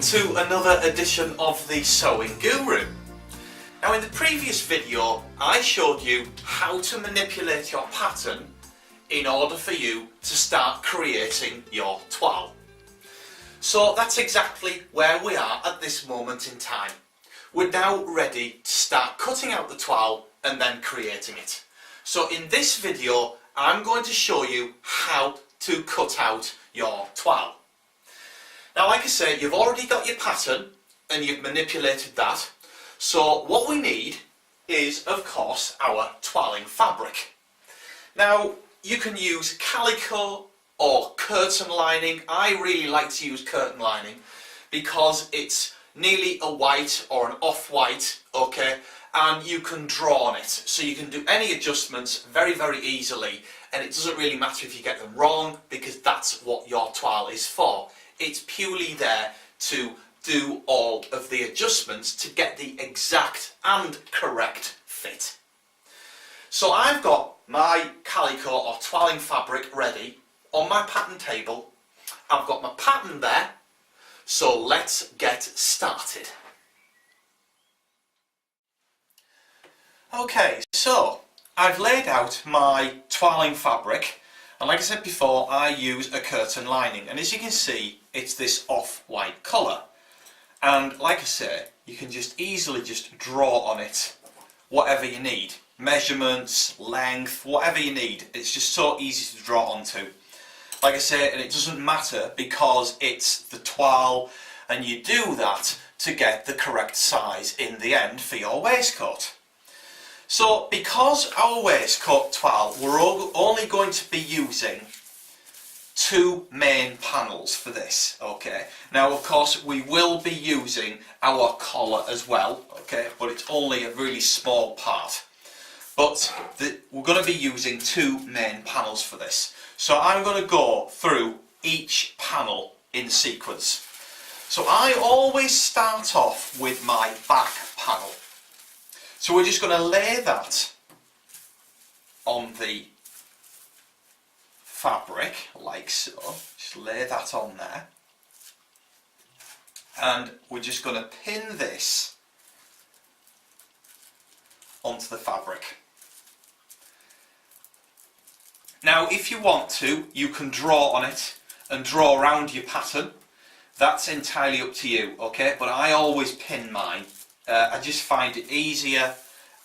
welcome to another edition of the Sewing Guru. Now in the previous video I showed you how to manipulate your pattern in order for you to start creating your toile. So that's exactly where we are at this moment in time. We're now ready to start cutting out the toile and then creating it. So in this video I'm going to show you how to cut out your toile. Now, like I say, you've already got your pattern and you've manipulated that. So what we need is, of course, our toiling fabric. Now, you can use calico or curtain lining. I really like to use curtain lining because it's nearly a white or an off-white, okay, and you can draw on it. So you can do any adjustments very, very easily, and it doesn't really matter if you get them wrong because that's what your toile is for. It's purely there to do all of the adjustments to get the exact and correct fit. So I've got my calico or toiling fabric ready on my pattern table. I've got my pattern there, so let's get started. Okay, so I've laid out my toiling fabric, and like I said before, I use a curtain lining, and as you can see, it's this off-white colour. And like I say, you can just easily just draw on it whatever you need. Measurements, length, whatever you need. It's just so easy to draw onto. Like I say, and it doesn't matter because it's the toile, and you do that to get the correct size in the end for your waistcoat. So because our waistcoat toile, we're only going to be using two main panels for this, okay. Now of course we will be using our collar as well, okay, but it's only a really small part. But we're going to be using two main panels for this. So I'm going to go through each panel in sequence. So I always start off with my back panel. So we're just going to lay that on the fabric like so. Just lay that on there, and we're just going to pin this onto the fabric. Now if you want to, you can draw on it and draw around your pattern. That's entirely up to you, okay, but I always pin mine. I just find it easier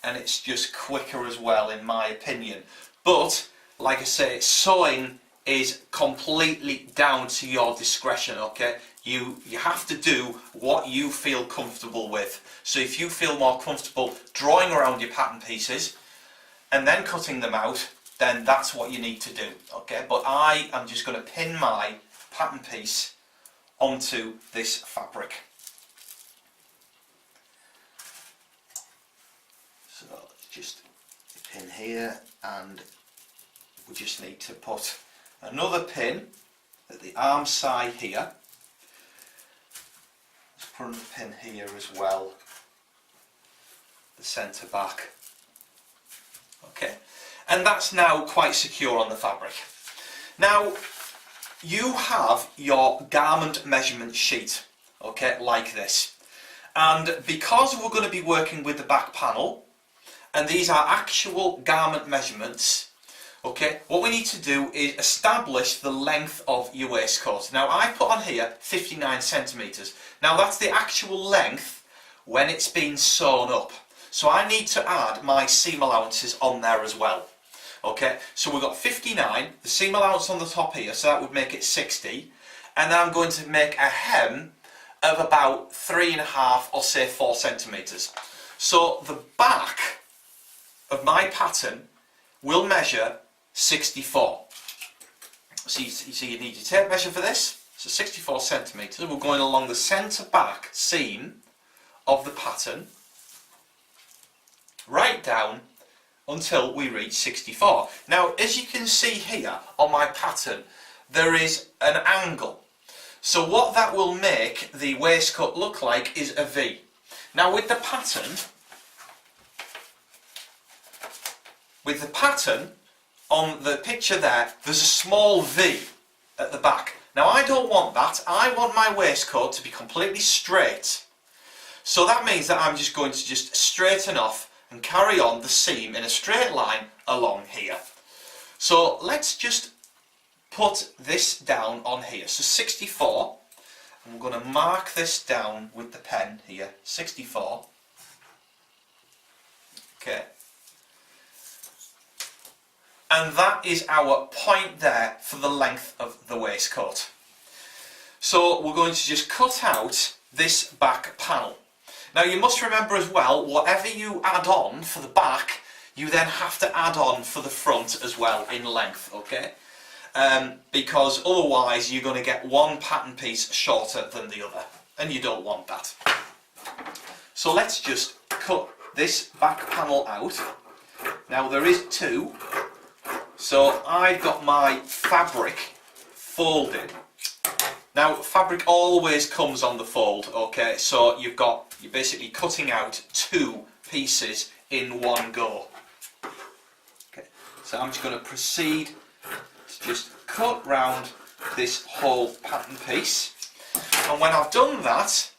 and it's just quicker as well, in my opinion. But like I say, sewing is completely down to your discretion, okay? You have to do what you feel comfortable with. So if you feel more comfortable drawing around your pattern pieces and then cutting them out, then that's what you need to do, okay? But I am just going to pin my pattern piece onto this fabric. So just pin here, and we just need to put another pin at the arm side here. Let's put another pin here as well, the centre back. Okay, and that's now quite secure on the fabric. Now you have your garment measurement sheet, okay, like this. And because we're going to be working with the back panel, and these are actual garment measurements, okay, what we need to do is establish the length of your waistcoat. Now I put on here 59 centimetres. Now that's the actual length when it's been sewn up. So I need to add my seam allowances on there as well. Okay, so we've got 59, the seam allowance on the top here, so that would make it 60. And then I'm going to make a hem of about 3.5 or say 4 centimetres. So the back of my pattern will measure 64. So you need your tape measure for this. So 64 centimetres. We're going along the centre back seam of the pattern right down until we reach 64. Now as you can see here on my pattern, there is an angle. So what that will make the waistcoat look like is a V. Now with the pattern on the picture there, there's a small V at the back. Now I don't want that, I want my waistcoat to be completely straight. So that means that I'm just going to just straighten off and carry on the seam in a straight line along here. So let's just put this down on here. So 64, and we're going to mark this down with the pen here, 64. Okay. And that is our point there for the length of the waistcoat. So we're going to just cut out this back panel. Now you must remember as well, whatever you add on for the back, you then have to add on for the front as well in length, okay? Because otherwise you're going to get one pattern piece shorter than the other, and you don't want that. So let's just cut this back panel out. Now there is two, so I've got my fabric folded. Now fabric always comes on the fold, okay, so you're basically cutting out two pieces in one go. Okay, so I'm just going to proceed to just cut round this whole pattern piece, and when I've done that,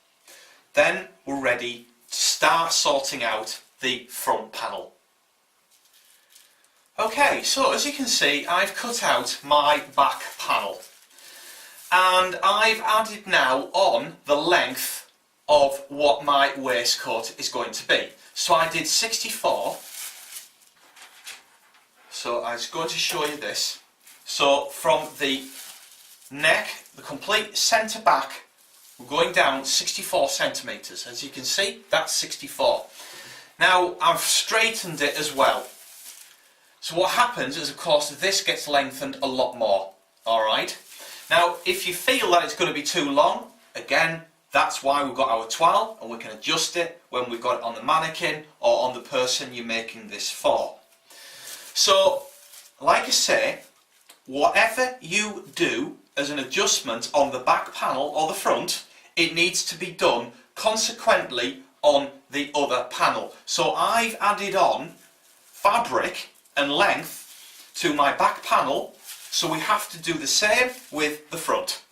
then we're ready to start sorting out the front panel. Okay, so as you can see, I've cut out my back panel, and I've added now on the length of what my waistcoat is going to be. So I did 64, so I was going to show you this. So from the neck, the complete centre back, we're going down 64 centimetres. As you can see, that's 64. Now I've straightened it as well. So what happens is, of course, this gets lengthened a lot more. Alright? Now if you feel that it's going to be too long, again, that's why we've got our toile, and we can adjust it when we've got it on the mannequin or on the person you're making this for. So, like I say, whatever you do as an adjustment on the back panel or the front, it needs to be done consequently on the other panel. So I've added on fabric and length to my back panel, so we have to do the same with the front.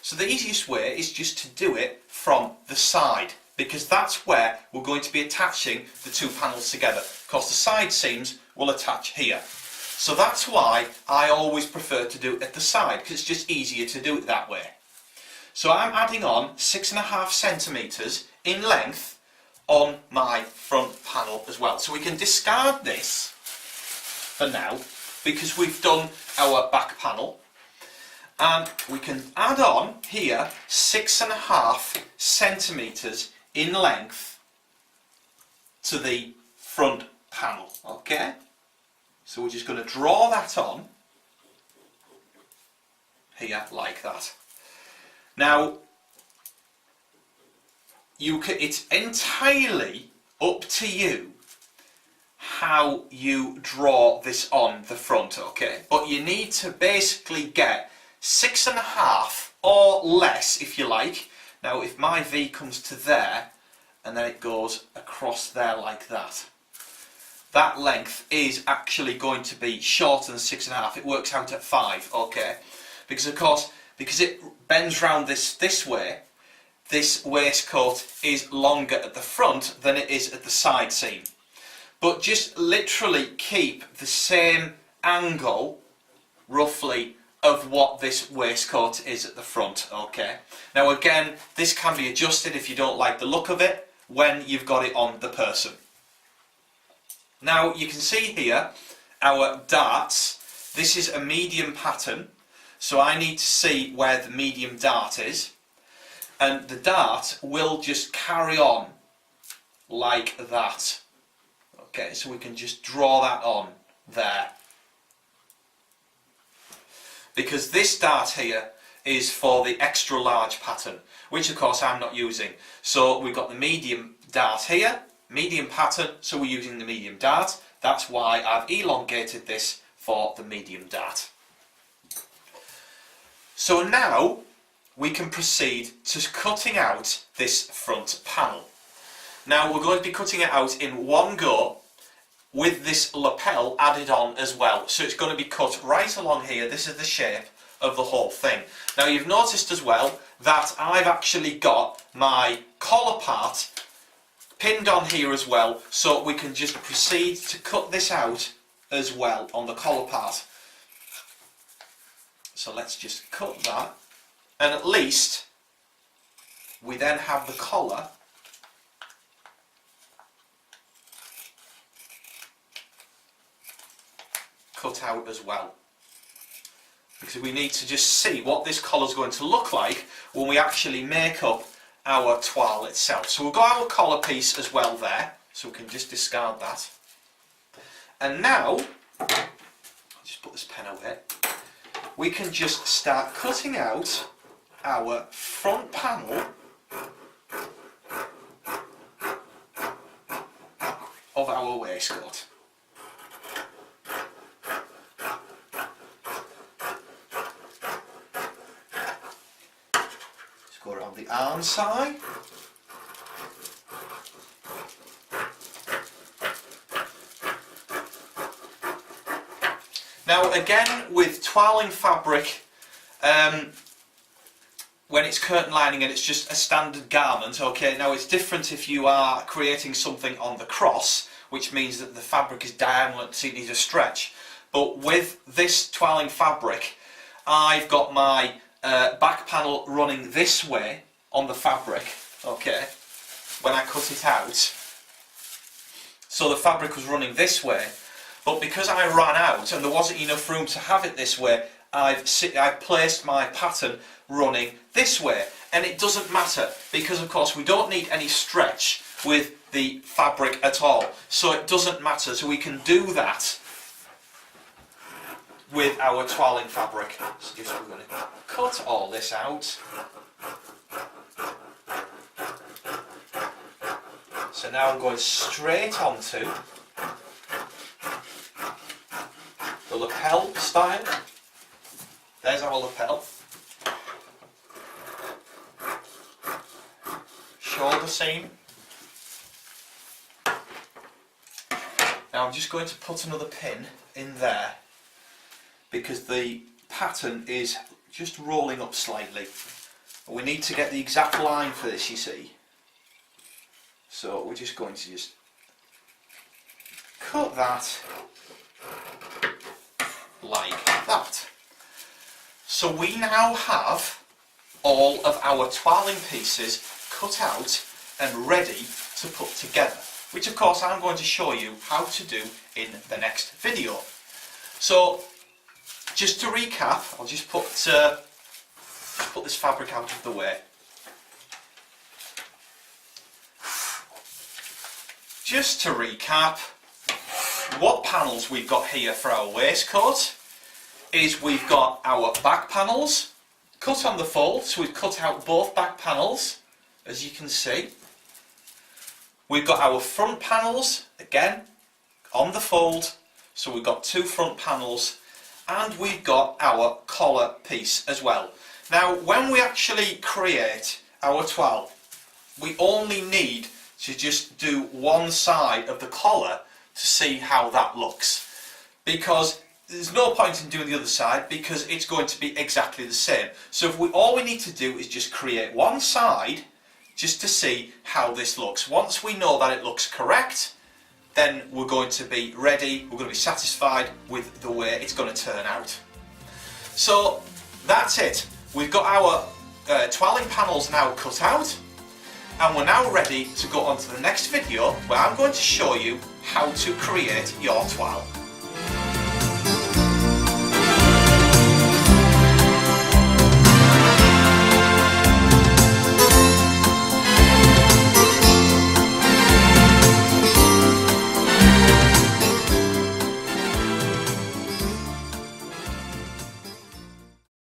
So the easiest way is just to do it from the side, because that's where we're going to be attaching the two panels together, because the side seams will attach here. So that's why I always prefer to do it at the side, because it's just easier to do it that way. So I'm adding on 6.5 centimetres in length on my front panel as well. So we can discard this for now, because we've done our back panel, and we can add on here 6.5 centimetres in length to the front panel. Okay, so we're just going to draw that on here like that. Now it's entirely up to you how you draw this on the front, okay? But you need to basically get 6.5 or less if you like. Now if my V comes to there and then it goes across there like that, that length is actually going to be shorter than 6.5. It works out at 5, okay? Because of course, because it bends round this way, this waistcoat is longer at the front than it is at the side seam. But just literally keep the same angle, roughly, of what this waistcoat is at the front, okay? Now again, this can be adjusted if you don't like the look of it when you've got it on the person. Now you can see here our darts. This is a medium pattern, so I need to see where the medium dart is, and the dart will just carry on like that. Okay, so we can just draw that on there. Because this dart here is for the extra large pattern, which of course I'm not using. So we've got the medium dart here, medium pattern, so we're using the medium dart. That's why I've elongated this for the medium dart. So now we can proceed to cutting out this front panel. Now we're going to be cutting it out in one go with this lapel added on as well. So it's going to be cut right along here. This is the shape of the whole thing. Now you've noticed as well that I've actually got my collar part pinned on here as well, so we can just proceed to cut this out as well on the collar part. So let's just cut that, and at least we then have the collar cut out as well, because we need to just see what this collar is going to look like when we actually make up our toile itself. So we've got our collar piece as well there, so we can just discard that. And now, I'll just put this pen away, we can just start cutting out our front panel of our waistcoat. Just go around the arm side. Now again, with toiling fabric, when it's curtain lining and it's just a standard garment, okay, now it's different if you are creating something on the cross, which means that the fabric is diagonal, so it needs a stretch. But with this toiling fabric, I've got my back panel running this way on the fabric, okay, when I cut it out. So the fabric was running this way, but because I ran out and there wasn't enough room to have it this way, I've placed my pattern running this way. And it doesn't matter, because of course we don't need any stretch with the fabric at all, so it doesn't matter, so we can do that with our toiling fabric. So just we're going to cut all this out. So now I'm going straight onto the lapel style. There's our lapel. Shoulder seam. Now I'm just going to put another pin in there because the pattern is just rolling up slightly. We need to get the exact line for this, you see. So we're just going to just cut that like that. So we now have all of our toiling pieces cut out and ready to put together, which of course I'm going to show you how to do in the next video. So just to recap, I'll just put this fabric out of the way. Just to recap, what panels we've got here for our waistcoat is we've got our back panels cut on the fold, so we've cut out both back panels, as you can see. We've got our front panels, again, on the fold, so we've got two front panels, and we've got our collar piece as well. Now, when we actually create our toile, we only need to just do one side of the collar to see how that looks, because there's no point in doing the other side because it's going to be exactly the same. So all we need to do is just create one side just to see how this looks. Once we know that it looks correct, then we're going to be ready, we're going to be satisfied with the way it's going to turn out. So that's it. We've got our toiling panels now cut out, and we're now ready to go on to the next video where I'm going to show you how to create your toile.